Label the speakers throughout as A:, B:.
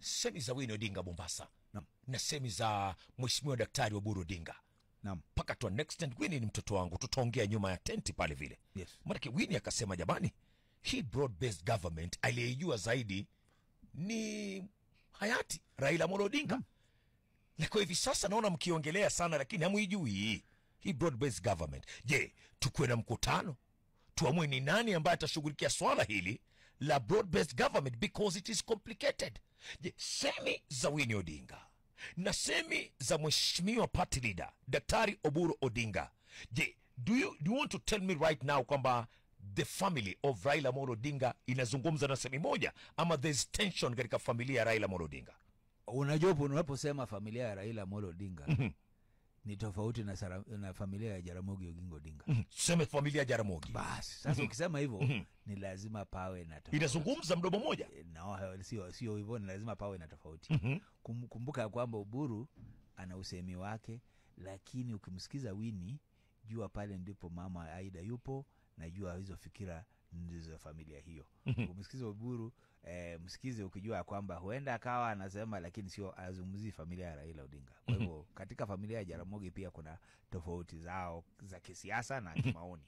A: semi za Winnie Odinga Mombasa na semi za Mheshimiwa Daktari Oburu Odinga. Paka to an extent Winnie ni mtoto wangu, tutaongea nyuma ya tenti pale vile.
B: Yes.
A: Maana Winnie akasema jamani, hii broad based government aliyejua zaidi ni hayati Raila Amolo Odinga. Na kwa hivi sasa naona mkiongelea sana lakini hamuijui hii broad based government. Je, tukue na mkutano tuamue ni nani ambaye atashughulikia swala hili la broad based government because it is complicated. Je, semi za Winnie Odinga na semi za Mheshimiwa party leader Daktari Oburu Odinga, je, do you want to tell me right now kwamba the family of Raila Amolo Odinga inazungumza na semi moja ama there's tension katika familia ya Raila Amolo Odinga?
B: Unajua unaposema familia ya Raila Amolo Odinga ni tofauti na familia ya Jaramogi Oginga Odinga.
A: Sema familia ya Jaramogi.
B: Basi sasa ukisema hivyo ni lazima pawe na tofauti.
A: Inazungumza mdomo moja?
B: No, sio hivyo, ni lazima pawe na tofauti. Kumbuka kwamba Oburu ana usemi wake, lakini ukimsikiza Winnie, jua pale ndipo mama Aida yupo, na jua hizo fikira ndizo familia hiyo. Umsikize Oburu, msikize ukijua kwamba huenda akawa anasema lakini sio azungumzi familia ya Raila Odinga. Kwa hivyo katika familia ya Jaramogi pia kuna tofauti zao za kisiasa na kimaoni.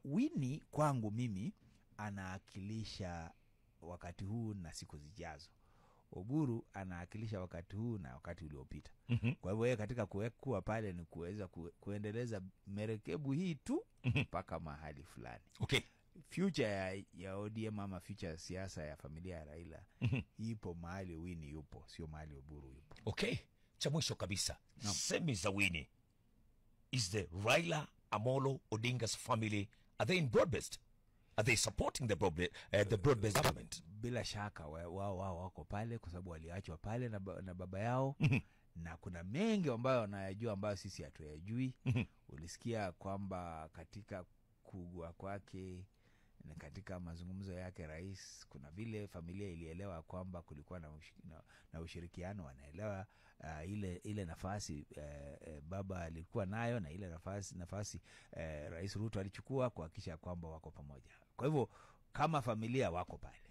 B: Winnie kwangu mimi anaakilisha wakati huu na siku zijazo. Oburu anaakilisha wakati huu na wakati uliopita. Kwa hivyo yeye katika kuwa pale ni kuweza kuendeleza merekebu hii tu mpaka mahali fulani.
A: Okay.
B: Future ya ODM ama future ya siasa ya familia ya Raila ipo mahali Winnie yupo, sio mahali Oburu yupo.
A: Okay. Cha mwisho kabisa, semi za Winnie, is the Raila Amolo Odinga's family, are they in broad-based? Are they supporting the broad-based government?
B: Bila shaka wao wako pale kwa sababu waliachwa pale na baba yao. Na kuna mengi ambayo wanayajua ambayo sisi hatuyajui. Ulisikia kwamba katika kugua kwake na katika mazungumzo yake rais, kuna vile familia ilielewa kwamba kulikuwa na ushirikiano, wanaelewa ile nafasi baba alikuwa nayo na ile nafasi Rais Ruto alichukua kuhakikisha kwamba wako pamoja. Kwa hivyo kama familia wako pale.